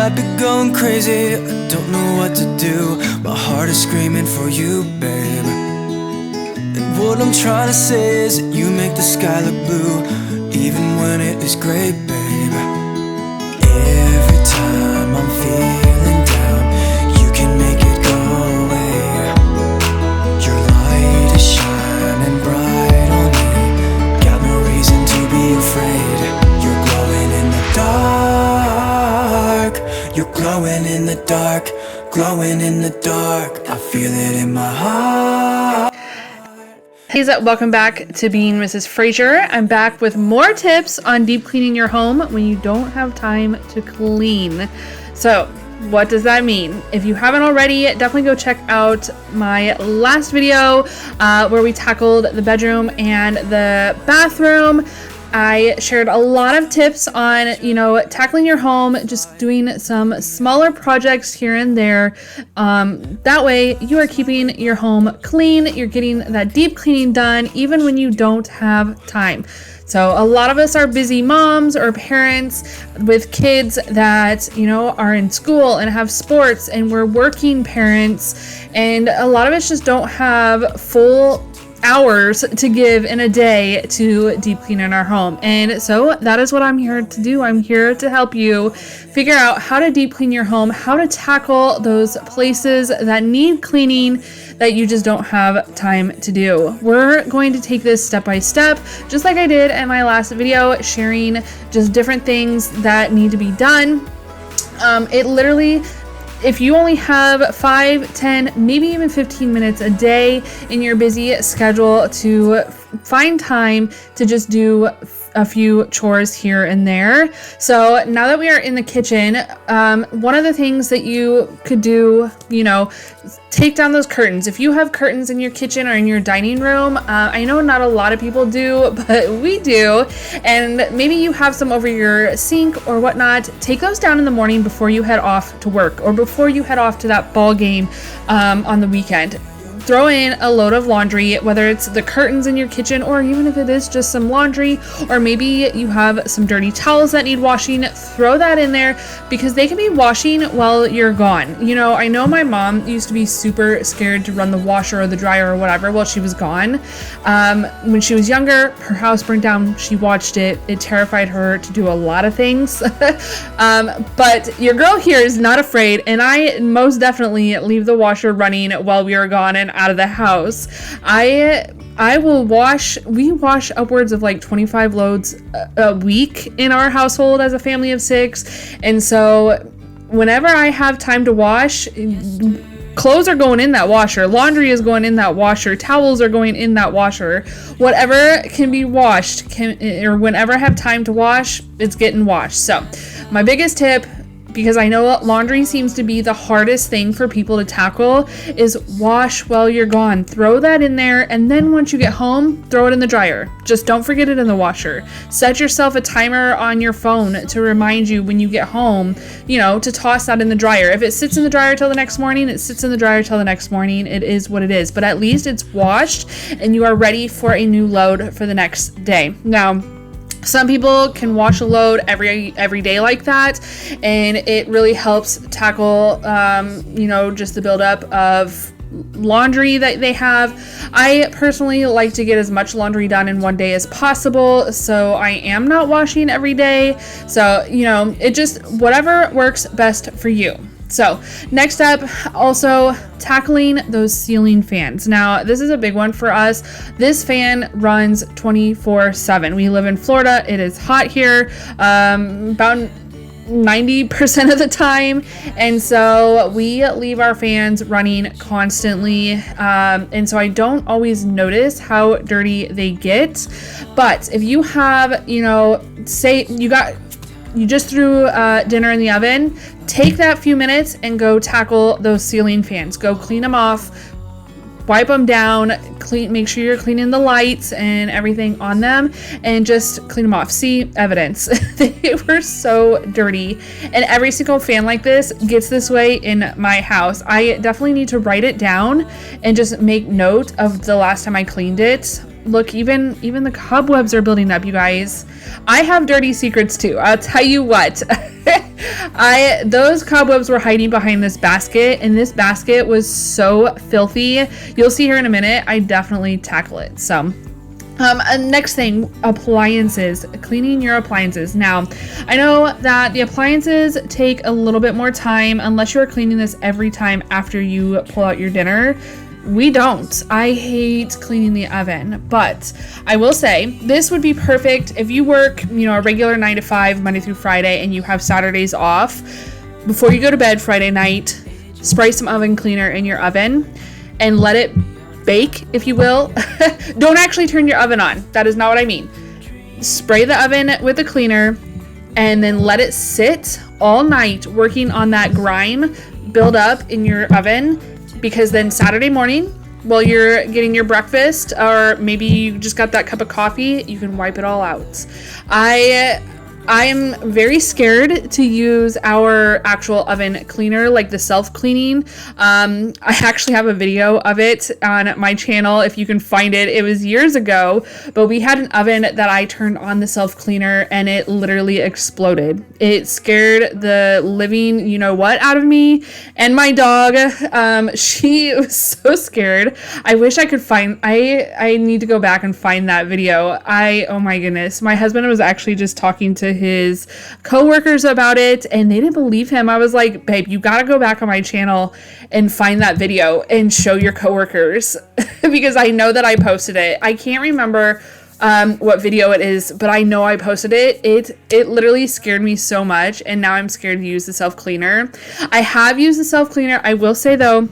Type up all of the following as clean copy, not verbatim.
I've been going crazy, I don't know what to do. My heart is screaming for you, babe. And what I'm trying to say is that you make the sky look blue, even when it is gray, babe. Every time I'm feeling down, you can make it go away. Your light is shining bright on me, got no reason to be afraid. You're glowing in the dark, you're glowing in the dark, glowing in the dark. I feel it in my heart. Hey, welcome back to Being Mrs. Fraser. I'm back with more tips on deep cleaning your home when you don't have time to clean. So what does that mean? If you haven't already, definitely go check out my last video where we tackled the bedroom and the bathroom. I shared a lot of tips on, tackling your home, just doing some smaller projects here and there. That way you are keeping your home clean. You're getting that deep cleaning done even when you don't have time. So a lot of us are busy moms or parents with kids that, are in school and have sports, and we're working parents, and a lot of us just don't have full hours to give in a day to deep clean in our home. And so that is what I'm here to do. I'm here to help you figure out how to deep clean your home, how to tackle those places that need cleaning that you just don't have time to do. We're going to take this step by step, just like I did in my last video, sharing just different things that need to be done. It literally, if you only have 5, 10, maybe even 15 minutes a day in your busy schedule to find time to just do a few chores here and there. So now that we are in the kitchen, one of the things that you could do, take down those curtains. If you have curtains in your kitchen or in your dining room, I know not a lot of people do, but we do. And maybe you have some over your sink or whatnot. Take those down in the morning before you head off to work or before you head off to that ball game on the weekend. Throw in a load of laundry, whether it's the curtains in your kitchen or even if it is just some laundry, or maybe you have some dirty towels that need washing. Throw that in there because they can be washing while you're gone. I know my mom used to be super scared to run the washer or the dryer or whatever while she was gone. When she was younger, her house burned down. She watched it. It terrified her to do a lot of things. But your girl here is not afraid, and I most definitely leave the washer running while we are gone and out of the house. We wash upwards of like 25 loads a week in our household as a family of 6. And so whenever I have time to wash, clothes are going in that washer, laundry is going in that washer, towels are going in that washer, whatever can be washed or whenever I have time to wash, it's getting washed. So my biggest tip, because I know laundry seems to be the hardest thing for people to tackle, is wash while you're gone. Throw that in there, and then once you get home, throw it in the dryer. Just don't forget it in the washer. Set yourself a timer on your phone to remind you when you get home, to toss that in the dryer. If it sits in the dryer till the next morning, it sits in the dryer till the next morning. It is what it is. But at least it's washed, and you are ready for a new load for the next day. Now, some people can wash a load every day like that, and it really helps tackle, just the buildup of laundry that they have. I personally like to get as much laundry done in one day as possible, so I am not washing every day. So, it just, whatever works best for you. So next up, also tackling those ceiling fans. Now, this is a big one for us. This fan runs 24/7. We live in Florida. It is hot here, about 90% of the time. And so we leave our fans running constantly. And so I don't always notice how dirty they get. But if you have, say you just threw dinner in the oven, take that few minutes and go tackle those ceiling fans. Go clean them off, wipe them down, make sure you're cleaning the lights and everything on them, and just clean them off. See, evidence. They were so dirty. And every single fan like this gets this way in my house. I definitely need to write it down and just make note of the last time I cleaned it. look, even the cobwebs are building up, you guys. I have dirty secrets too. I'll tell you what. Those cobwebs were hiding behind this basket, and this basket was so filthy. You'll see here in a minute. I definitely tackle it. So next thing, appliances, cleaning your appliances. Now, I know that the appliances take a little bit more time unless you're cleaning this every time after you pull out your dinner. We don't. I hate cleaning the oven, but I will say this would be perfect if you work, a regular 9 to 5, Monday through Friday, and you have Saturdays off. Before you go to bed Friday night, spray some oven cleaner in your oven and let it bake, if you will. Don't actually turn your oven on. That is not what I mean. Spray the oven with the cleaner and then let it sit all night working on that grime build up in your oven, because then Saturday morning, while you're getting your breakfast, or maybe you just got that cup of coffee, you can wipe it all out. I am very scared to use our actual oven cleaner, like the self-cleaning. I actually have a video of it on my channel if you can find it. It was years ago, but we had an oven that I turned on the self-cleaner and it literally exploded. It scared the living you-know-what out of me and my dog. She was so scared. I wish I could find, I need to go back and find that video. Oh my goodness. My husband was actually just talking to his coworkers about it and they didn't believe him. I was like, babe, you gotta go back on my channel and find that video and show your coworkers because I know that I posted it. I can't remember what video it is, but I know I posted it. It literally scared me so much, and now I'm scared to use the self-cleaner. I have used the self-cleaner. I will say though,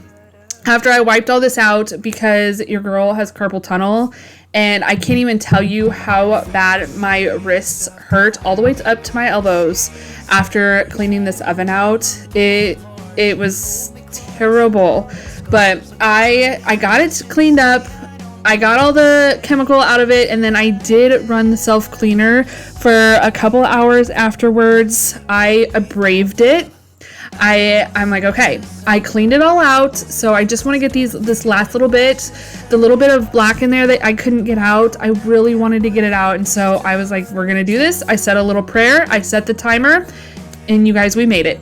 after I wiped all this out, because your girl has carpal tunnel, and I can't even tell you how bad my wrists hurt all the way up to my elbows after cleaning this oven out. It was terrible, but I got it cleaned up. I got all the chemical out of it, and then I did run the self-cleaner for a couple hours afterwards. I braved it. I'm like, okay, I cleaned it all out, so I just want to get this last little bit, the little bit of black in there that I couldn't get out. I really wanted to get it out, and so I was like, we're gonna do this. I said a little prayer, I set the timer, and you guys, we made it.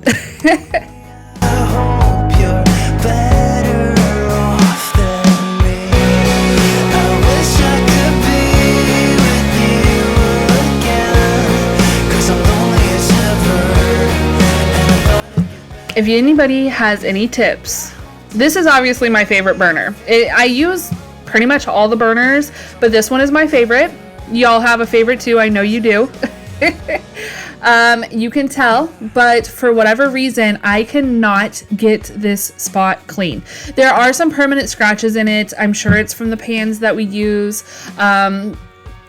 If anybody has any tips, this is obviously my favorite burner. I use pretty much all the burners, but this one is my favorite. Y'all have a favorite too, I know you do. You can tell, but for whatever reason, I cannot get this spot clean. There are some permanent scratches in it. I'm sure it's from the pans that we use. But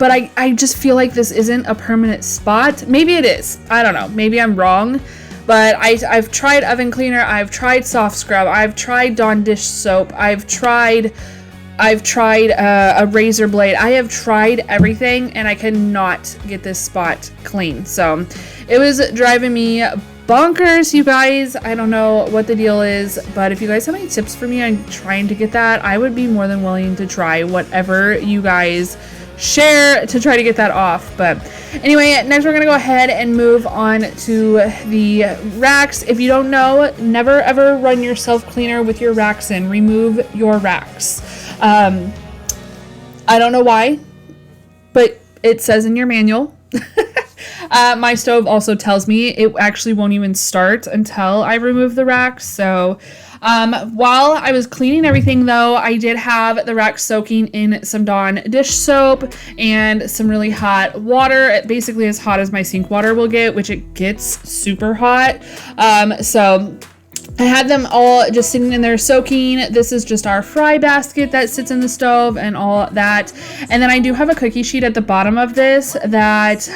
I just feel like this isn't a permanent spot. Maybe it is. I don't know. Maybe I'm wrong. But I've tried oven cleaner, I've tried soft scrub, I've tried Dawn dish soap, I've tried a razor blade. I have tried everything and I cannot get this spot clean. So it was driving me bonkers, you guys. I don't know what the deal is, but if you guys have any tips for me on trying to get that, I would be more than willing to try whatever you guys share to try to get that off. But anyway, next we're gonna go ahead and move on to the racks. If you don't know, never ever run your self-cleaner with your racks in. Remove your racks. I don't know why, but it says in your manual. My stove also tells me it actually won't even start until I remove the racks. So while I was cleaning everything though, I did have the rack soaking in some Dawn dish soap and some really hot water, basically as hot as my sink water will get, which it gets super hot. So I had them all just sitting in there soaking. This is just our fry basket that sits in the stove and all that. And then I do have a cookie sheet at the bottom of this that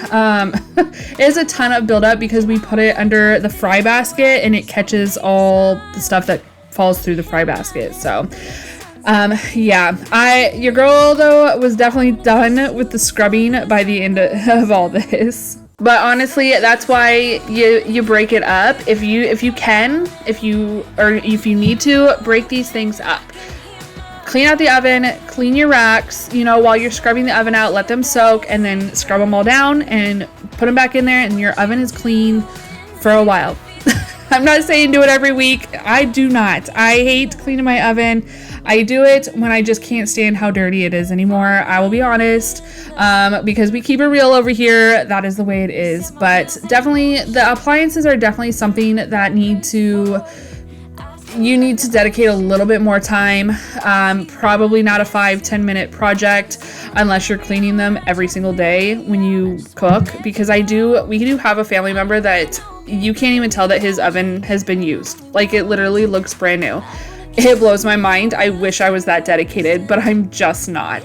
is a ton of buildup because we put it under the fry basket and it catches all the stuff that falls through the fry basket. So yeah, your girl though was definitely done with the scrubbing by the end of all this. But honestly, that's why you break it up. If you need to break these things up. clean out the oven, clean your racks, you know, while you're scrubbing the oven out, let them soak, and then scrub them all down and put them back in there, and your oven is clean for a while. I'm not saying do it every week. I do not. I hate cleaning my oven. I do it when I just can't stand how dirty it is anymore. I will be honest, because we keep it real over here. That is the way it is. But definitely, the appliances are definitely something that you need to dedicate a little bit more time. Probably not a 5-10 minute project unless you're cleaning them every single day when you cook, because we do have a family member that you can't even tell that his oven has been used. Like, it literally looks brand new. It blows my mind. I wish I was that dedicated, but I'm just not.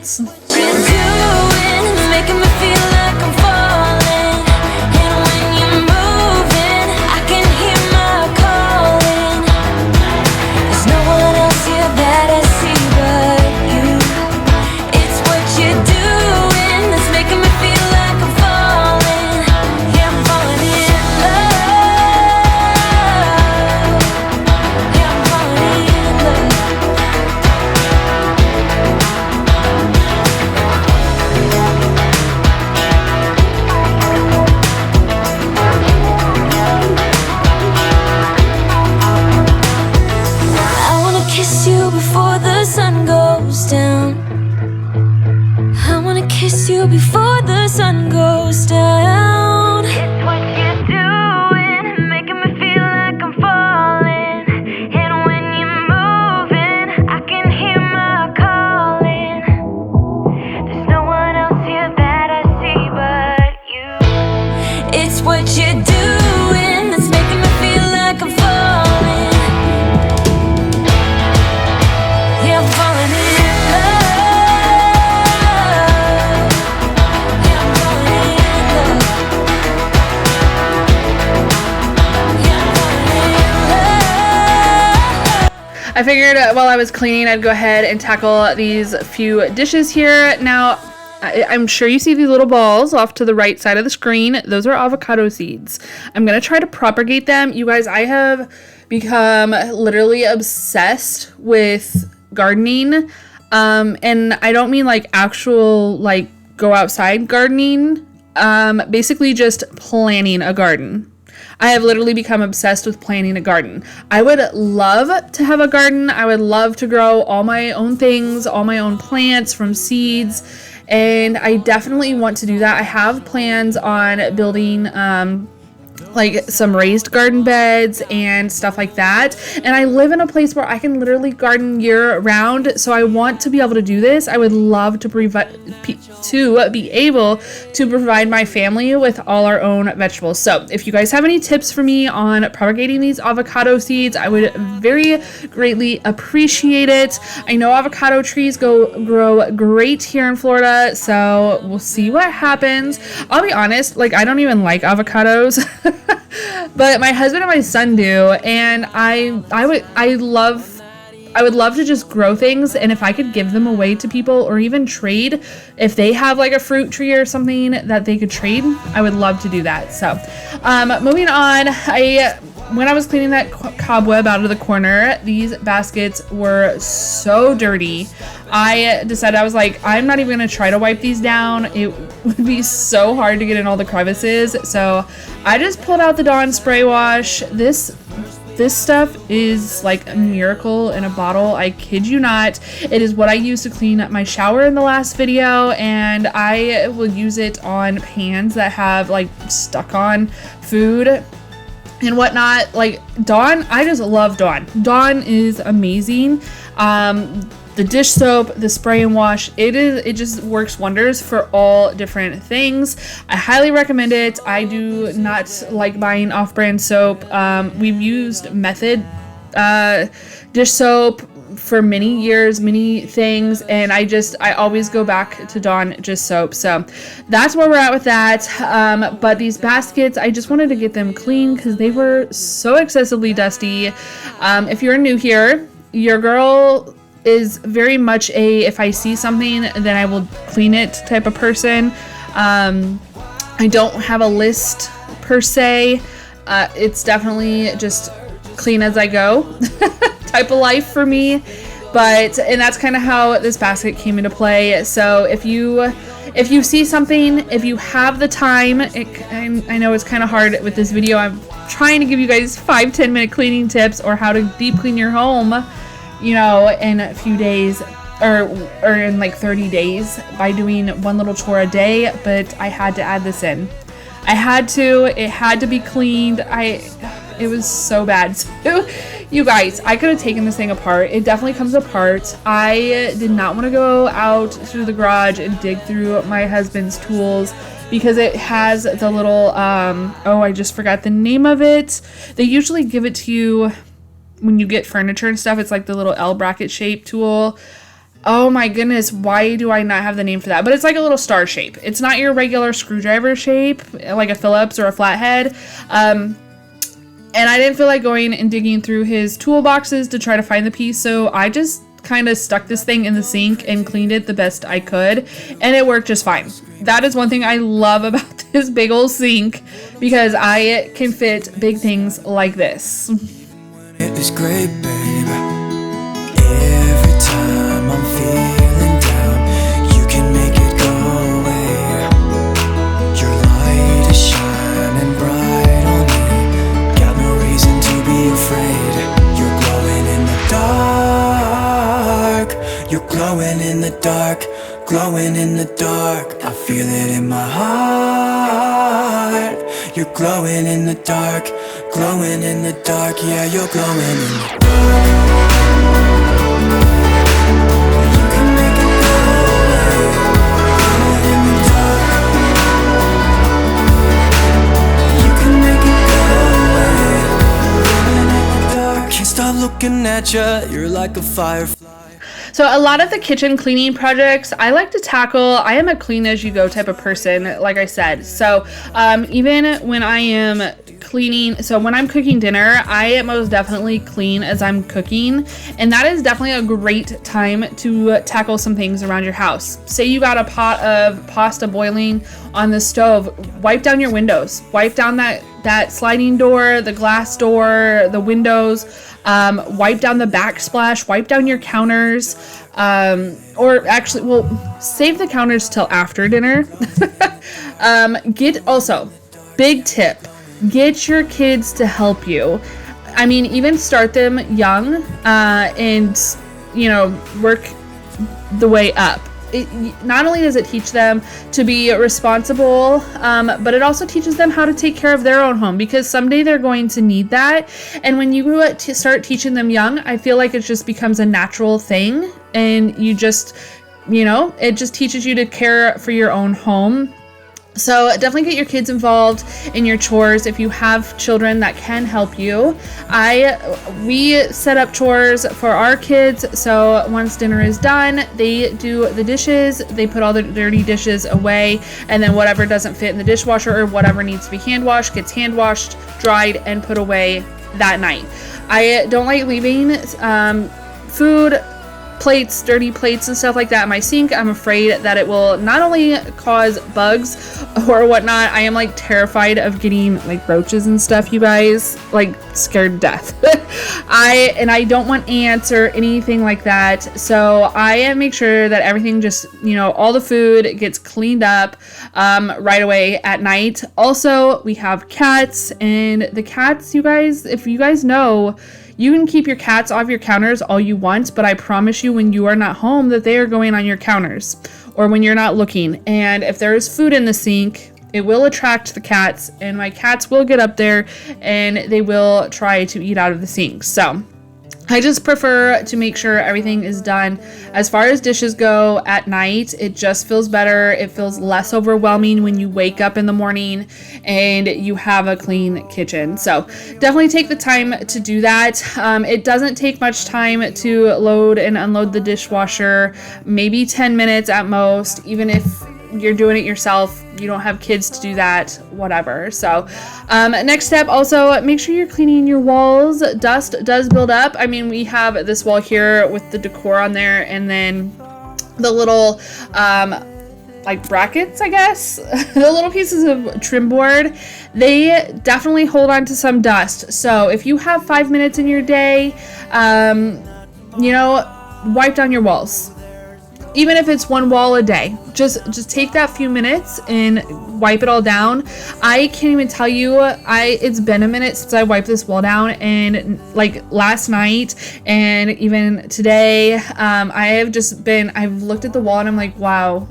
Before the sun goes down, it's what you're doing, making me feel like I'm falling. And when you're moving, I can hear my calling. There's no one else here that I see but you. It's what you're doing that's making me feel like I'm falling. Yeah, I'm falling in love. I figured while I was cleaning, I'd go ahead and tackle these few dishes here. Now, I'm sure you see these little balls off to the right side of the screen. Those are avocado seeds. I'm going to try to propagate them. You guys, I have become literally obsessed with gardening. And I don't mean like actual, like, go outside gardening. Basically just planting a garden. I have literally become obsessed with planting a garden. I would love to have a garden. I would love to grow all my own things, all my own plants from seeds, and I definitely want to do that. I have plans on building like some raised garden beds and stuff like that, and I live in a place where I can literally garden year round, so I want to be able to do this. I would love to be able to provide my family with all our own vegetables. So if you guys have any tips for me on propagating these avocado seeds, I would very greatly appreciate it. I know avocado trees grow great here in Florida, so we'll see what happens. I'll be honest, like, I don't even like avocados. But my husband and my son do, and I would love to just grow things, and if I could give them away to people or even trade, if they have like a fruit tree or something that they could trade, I would love to do that. So moving on, when I was cleaning that cobweb out of the corner, these baskets were so dirty. I decided, I was like, I'm not even going to try to wipe these down. It would be so hard to get in all the crevices. So I just pulled out the Dawn spray wash. This stuff is like a miracle in a bottle. I kid you not. It is what I used to clean up my shower in the last video, and I will use it on pans that have like stuck on food and whatnot. Like Dawn, I just love Dawn. Dawn is amazing. The dish soap, the spray and wash, it just works wonders for all different things. I highly recommend it. I do not like buying off-brand soap. We've used Method dish soap for many years, many things, and I always go back to Dawn dish soap. So that's where we're at with that. But these baskets, I just wanted to get them clean because they were so excessively dusty. If you're new here, your girl is very much if I see something, then I will clean it type of person. I don't have a list per se. It's definitely just clean as I go type of life for me. and that's kind of how this basket came into play. So if you see something, if you have the time, I know it's kind of hard with this video. I'm trying to give you guys 5-10 minute cleaning tips or how to deep clean your home, in a few days or in like 30 days by doing one little chore a day. But I had to add this in. It had to be cleaned. It was so bad. So, you guys, I could have taken this thing apart. It definitely comes apart. I did not want to go out through the garage and dig through my husband's tools because it has the little, I just forgot the name of it. They usually give it to you when you get furniture and stuff. It's like the little L bracket shape tool. Oh my goodness, why do I not have the name for that? But it's like a little star shape. It's not your regular screwdriver shape, like a Phillips or a flathead. And I didn't feel like going and digging through his toolboxes to try to find the piece, so I just kind of stuck this thing in the sink and cleaned it the best I could, and it worked just fine. That is one thing I love about this big old sink, because I can fit big things like this. It was great, babe. Every time I'm feeling down, you can make it go away. Your light is shining bright on me. Got no reason to be afraid. You're glowing in the dark. You're glowing in the dark. Glowing in the dark. I feel it in my heart. You're glowing in the dark. Glowing in the dark. Yeah, you're glowing in the dark. Stop looking at you, you're like a firefly. So a lot of the kitchen cleaning projects I like to tackle. I am a clean as you go type of person, like I said. So even when I am cleaning, so when I'm cooking dinner, I most definitely clean as I'm cooking. And that is definitely a great time to tackle some things around your house. Say you got a pot of pasta boiling on the stove, wipe down your windows, wipe down that sliding door, the glass door, the windows. Wipe down the backsplash, wipe down your counters, or actually, well, save the counters till after dinner. Big tip, get your kids to help you. I mean, even start them young, and, work the way up. Not only does it teach them to be responsible, but it also teaches them how to take care of their own home, because someday they're going to need that. And when you start teaching them young, I feel like it just becomes a natural thing, and you just, it just teaches you to care for your own home. So definitely get your kids involved in your chores if you have children that can help you. We set up chores for our kids, so once dinner is done, they do the dishes, they put all the dirty dishes away, and then whatever doesn't fit in the dishwasher or whatever needs to be hand washed gets hand washed, dried, and put away that night. I don't like leaving food, plates, dirty plates and stuff like that in my sink. I'm afraid that it will not only cause bugs or whatnot, I am like terrified of getting like roaches and stuff, you guys, like scared to death. I don't want ants or anything like that. So I make sure that everything just, all the food gets cleaned up right away at night. Also, we have cats, and the cats, you guys, if you guys know, you can keep your cats off your counters all you want, but I promise you when you are not home that they are going on your counters or when you're not looking. And if there is food in the sink, it will attract the cats, and my cats will get up there and they will try to eat out of the sink. So I just prefer to make sure everything is done. As far as dishes go at night, it just feels better. It feels less overwhelming when you wake up in the morning and you have a clean kitchen. So definitely take the time to do that. It doesn't take much time to load and unload the dishwasher, maybe 10 minutes at most, even if you're doing it yourself, you don't have kids to do that, whatever. So next step, also make sure you're cleaning your walls. Dust does build up. I mean, we have this wall here with the decor on there, and then the little like brackets, I guess, the little pieces of trim board, they definitely hold on to some dust. So if you have 5 minutes in your day, wipe down your walls. Even if it's one wall a day, just take that few minutes and wipe it all down. I can't even tell you, it's been a minute since I wiped this wall down, and like last night and even today, I've looked at the wall and I'm like, wow,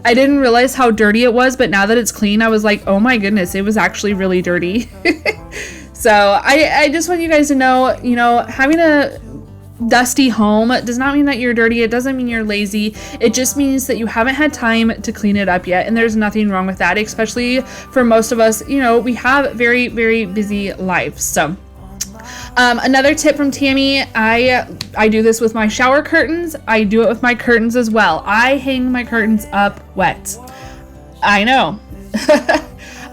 I didn't realize how dirty it was, but now that it's clean, I was like, oh my goodness, it was actually really dirty. So I just want you guys to know, you know, having a dusty home does not mean that you're dirty. It doesn't mean you're lazy. It just means that you haven't had time to clean it up yet, and there's nothing wrong with that, especially for most of us. You know, we have very, very busy lives. So another tip from Tammy, I do this with my shower curtains. I do it with my curtains as well. I hang my curtains up wet. I know.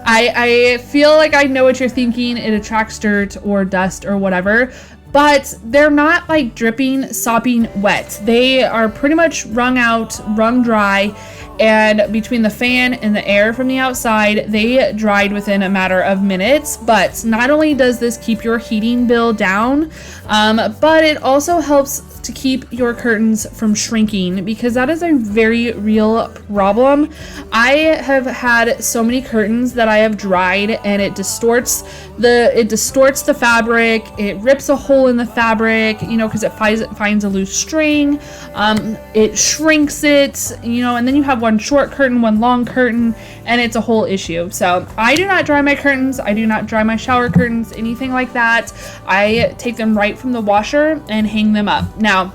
I feel like I know what you're thinking. It attracts dirt or dust or whatever, but they're not like dripping, sopping wet. They are pretty much wrung out, wrung dry, and between the fan and the air from the outside, they dried within a matter of minutes. But not only does this keep your heating bill down, but it also helps to keep your curtains from shrinking, because that is a very real problem. I have had so many curtains that I have dried, and it distorts the fabric. It rips a hole in the fabric, you know, because it finds a loose string. It shrinks it, you know, and then you have one short curtain, one long curtain, and it's a whole issue. So I do not dry my curtains. I do not dry my shower curtains, anything like that. I take them right from the washer and hang them up. Now,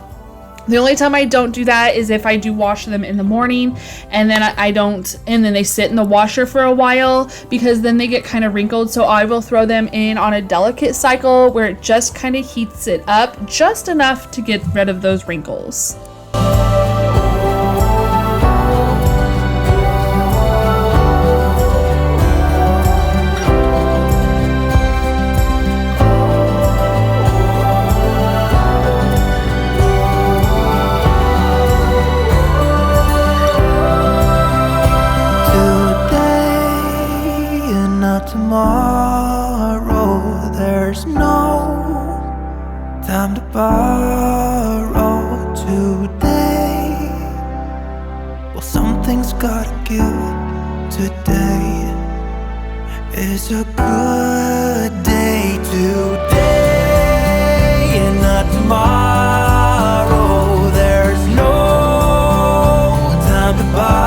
the only time I don't do that is if I do wash them in the morning, and then and then they sit in the washer for a while, because then they get kind of wrinkled. So I will throw them in on a delicate cycle where it just kind of heats it up just enough to get rid of those wrinkles. Tomorrow, there's no time to borrow today. Well, something's gotta give. Today is a good day. Today and not tomorrow. There's no time to borrow.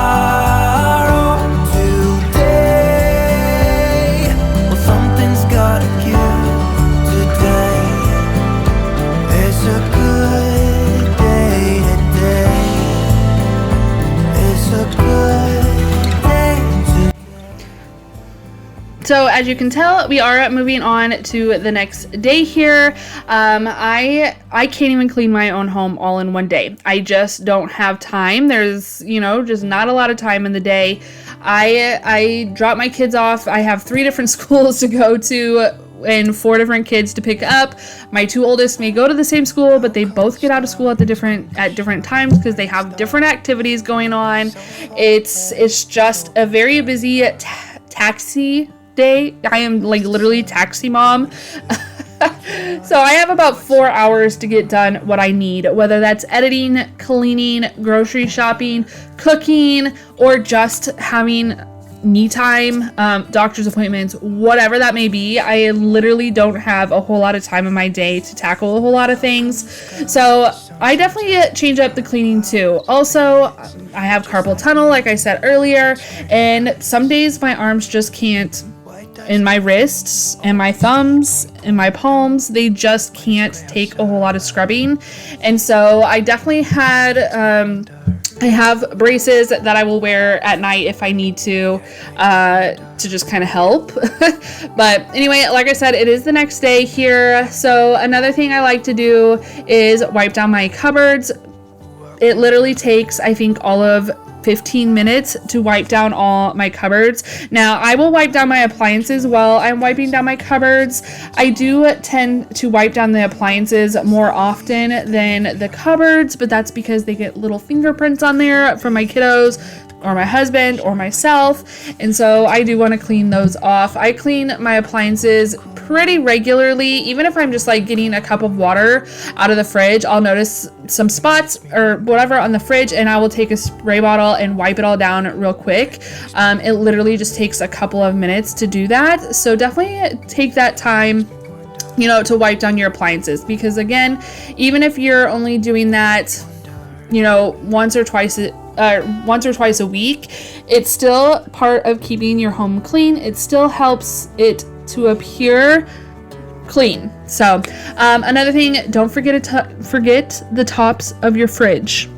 So as you can tell, we are moving on to the next day here. I can't even clean my own home all in one day. I just don't have time. There's, you know, just not a lot of time in the day. I drop my kids off. I have 3 different schools to go to and 4 different kids to pick up. My 2 oldest may go to the same school, but they both get out of school at different times because they have different activities going on. It's just a very busy taxi day. I am like literally taxi mom. So I have about 4 hours to get done what I need, whether that's editing, cleaning, grocery shopping, cooking, or just having me time, doctor's appointments, whatever that may be. I literally don't have a whole lot of time in my day to tackle a whole lot of things. So I definitely change up the cleaning too. Also, I have carpal tunnel, like I said earlier, and some days my arms just can't, and my wrists and my thumbs and my palms, they just can't take a whole lot of scrubbing. And so I definitely I have braces that I will wear at night if I need to just kind of help. But anyway, like I said, it is the next day here. So another thing I like to do is wipe down my cupboards. It literally takes, I think, all of 15 minutes to wipe down all my cupboards. Now, I will wipe down my appliances while I'm wiping down my cupboards. I do tend to wipe down the appliances more often than the cupboards, but that's because they get little fingerprints on there from my kiddos. or my husband or myself. And so I do want to clean those off. I clean my appliances pretty regularly. Even if I'm just like getting a cup of water out of the fridge, I'll notice some spots or whatever on the fridge, and I will take a spray bottle and wipe it all down real quick. It literally just takes a couple of minutes to do that. So definitely take that time, you know, to wipe down your appliances, because again, even if you're only doing that, you know, once or twice a week, it's still part of keeping your home clean. It still helps it to appear clean. So another thing, don't forget the tops of your fridge.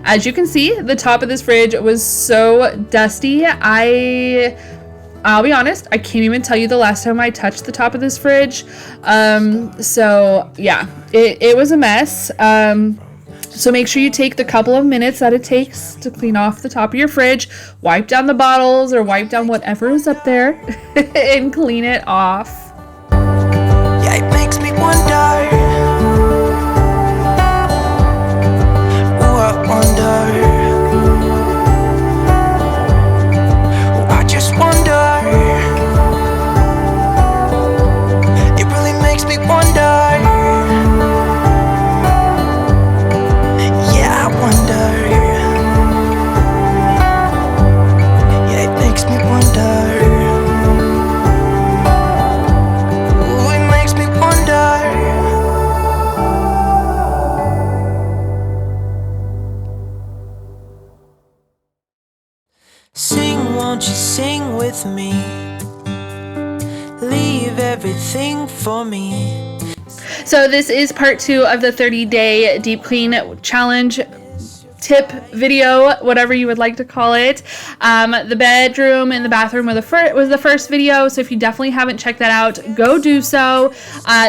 As you can see, the top of this fridge was so dusty. I'll be honest, I can't even tell you the last time I touched the top of this fridge. So yeah, it was a mess. So make sure you take the couple of minutes that it takes to clean off the top of your fridge, wipe down the bottles or wipe down whatever is up there and clean it off. Yeah, it makes me wonder. Ooh, I wonder. Ooh, I just wonder. It really makes me wonder. Sing, won't you sing with me? Leave everything for me. So this is part 2 of the 30-day deep clean challenge tip video, whatever you would like to call it. The bedroom and the bathroom was the first video, so if you definitely haven't checked that out, go do so.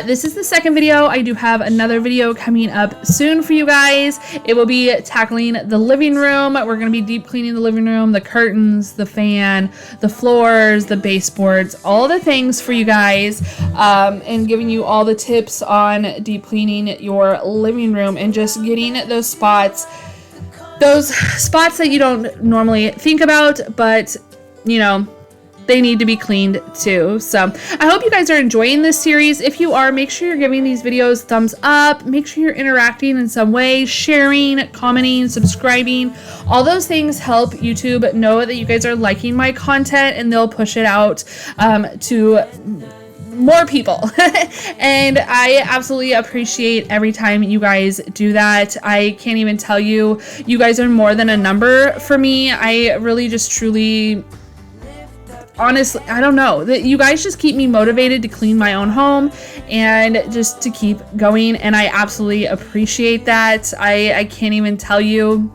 This is the second video. I do have another video coming up soon for you guys. It will be tackling the living room. We're going to be deep cleaning the living room, the curtains, the fan, the floors, the baseboards, all the things for you guys, and giving you all the tips on deep cleaning your living room and just getting those spots that you don't normally think about, but you know, they need to be cleaned too. So I hope you guys are enjoying this series. If you are, make sure you're giving these videos thumbs up. Make sure you're interacting in some way, sharing, commenting, subscribing. All those things help YouTube know that you guys are liking my content, and they'll push it out to more people. And I absolutely appreciate every time you guys do that. I can't even tell you, you guys are more than a number for me. I really just truly, honestly, I don't know, that you guys just keep me motivated to clean my own home and just to keep going, and I absolutely appreciate that. I can't even tell you.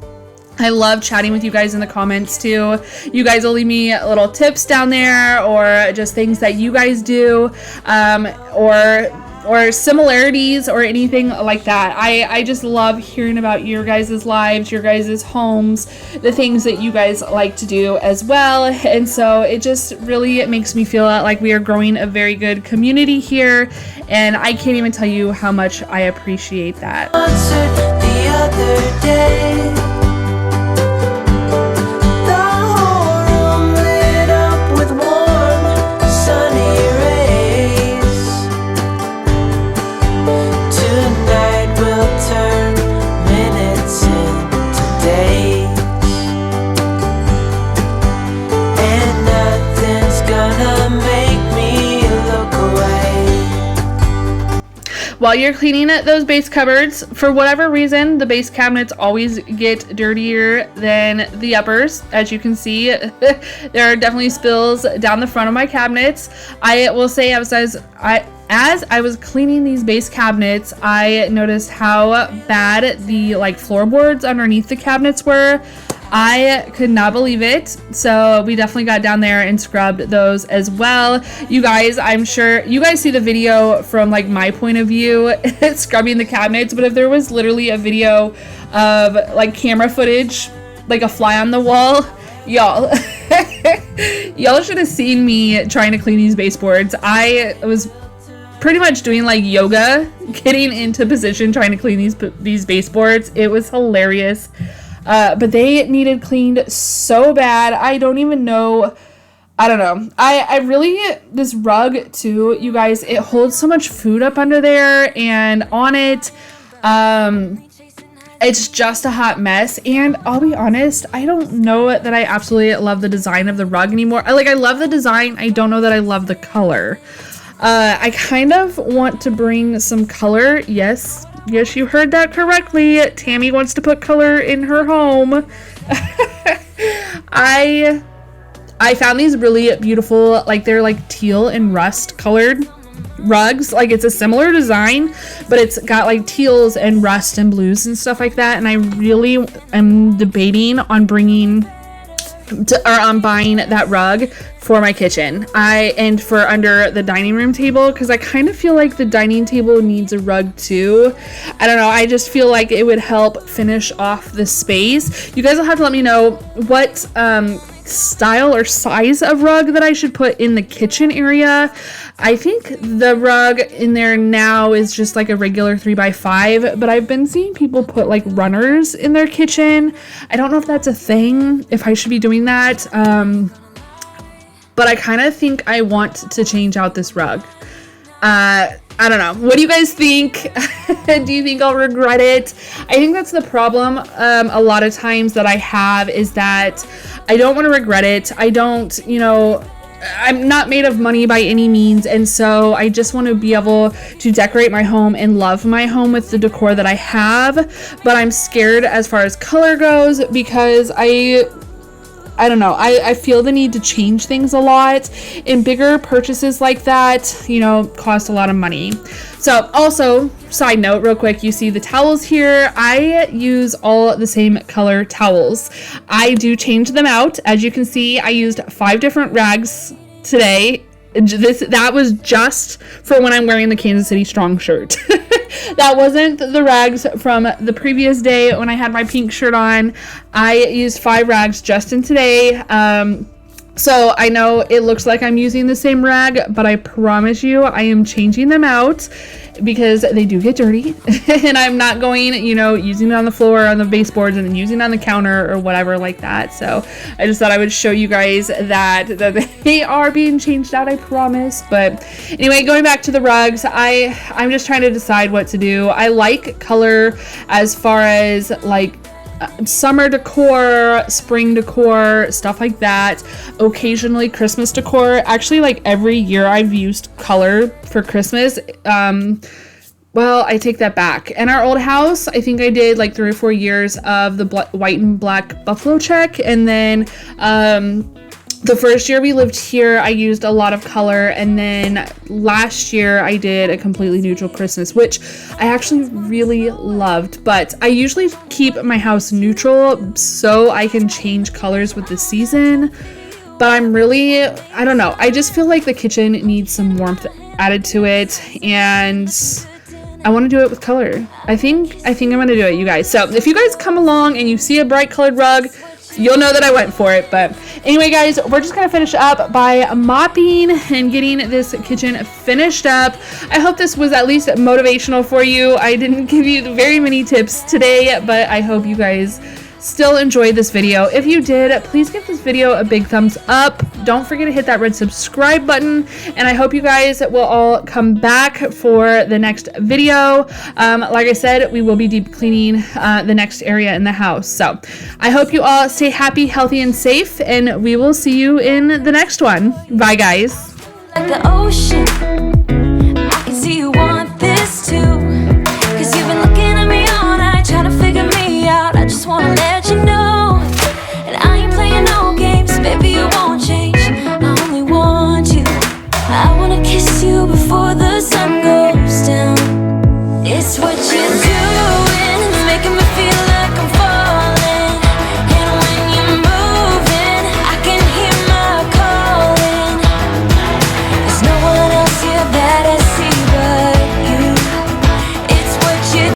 I love chatting with you guys in the comments too. You guys will leave me little tips down there, or just things that you guys do, or similarities or anything like that. I just love hearing about your guys' lives, your guys' homes, the things that you guys like to do as well. And so it just really makes me feel like we are growing a very good community here, and I can't even tell you how much I appreciate that. The other day, while you're cleaning those base cupboards, for whatever reason, the base cabinets always get dirtier than the uppers. As you can see, there are definitely spills down the front of my cabinets. I will say, as I was cleaning these base cabinets, I noticed how bad the floorboards underneath the cabinets were. I could not believe it. So we definitely got down there and scrubbed those as well. You guys, I'm sure you guys see the video from my point of view scrubbing the cabinets, but if there was literally a video of camera footage, a fly on the wall, y'all y'all should have seen me trying to clean these baseboards. I was pretty much doing yoga, getting into position, trying to clean these baseboards. It was hilarious. but they needed cleaned so bad. I don't even know. I don't know. I really, this rug too, you guys, it holds so much food up under there and on it. It's just a hot mess. And I'll be honest, I don't know that I absolutely love the design of the rug anymore. I love the design. I don't know that I love the color. I kind of want to bring some color. Yes, you heard that correctly. Tammy wants to put color in her home. I found these really beautiful, like they're like teal and rust colored rugs. Like it's a similar design, but it's got like teals and rust and blues and stuff like that. And I really am debating on buying that rug for my kitchen. And for under the dining room table, because I kind of feel like the dining table needs a rug too. I don't know. I just feel like it would help finish off the space. You guys will have to let me know what style or size of rug that I should put in the kitchen area. I think the rug in there now is just like a regular 3x5, but I've been seeing people put like runners in their kitchen. I don't know if that's a thing, if I should be doing that. But I kind of think I want to change out this rug. I don't know. What do you guys think? Do you think I'll regret it? I think that's the problem a lot of times that I have, is that I don't want to regret it. I don't, I'm not made of money by any means. And so I just want to be able to decorate my home and love my home with the decor that I have. But I'm scared as far as color goes, because I don't know. I feel the need to change things a lot, and bigger purchases like that, cost a lot of money. So also, side note real quick, you see the towels here. I use all the same color towels. I do change them out. As you can see, I used 5 different rags today. That was just for when I'm wearing the Kansas City Strong shirt. That wasn't the rags from the previous day when I had my pink shirt on. I used 5 rags just in today. So I know it looks like I'm using the same rag, but I promise you I am changing them out because they do get dirty. And I'm not going, using it on the floor, on the baseboards, and then using it on the counter or whatever like that. So I just thought I would show you guys that they are being changed out, I promise. But anyway, going back to the rugs, I'm just trying to decide what to do. I like color as far as like summer decor, spring decor, stuff like that. Occasionally Christmas decor. Actually, like every year I've used color for Christmas. Well, I take that back. In our old house, I think I did like 3 or 4 years of the white and black buffalo check. And then the first year we lived here, I used a lot of color. And then last year I did a completely neutral Christmas, which I actually really loved. But I usually keep my house neutral so I can change colors with the season. But I don't know. I just feel like the kitchen needs some warmth added to it. And I want to do it with color. I think I'm going to do it, you guys. So if you guys come along and you see a bright colored rug, you'll know that I went for it. But anyway, guys, we're just going to finish up by mopping and getting this kitchen finished up. I hope this was at least motivational for you. I didn't give you very many tips today, but I hope you guys still enjoyed this video. If you did, please give this video a big thumbs up. Don't forget to hit that red subscribe button, and I hope you guys will all come back for the next video. Like I said, we will be deep cleaning the next area in the house. So I hope you all stay happy, healthy, and safe, and we will see you in the next one. Bye, guys. The ocean.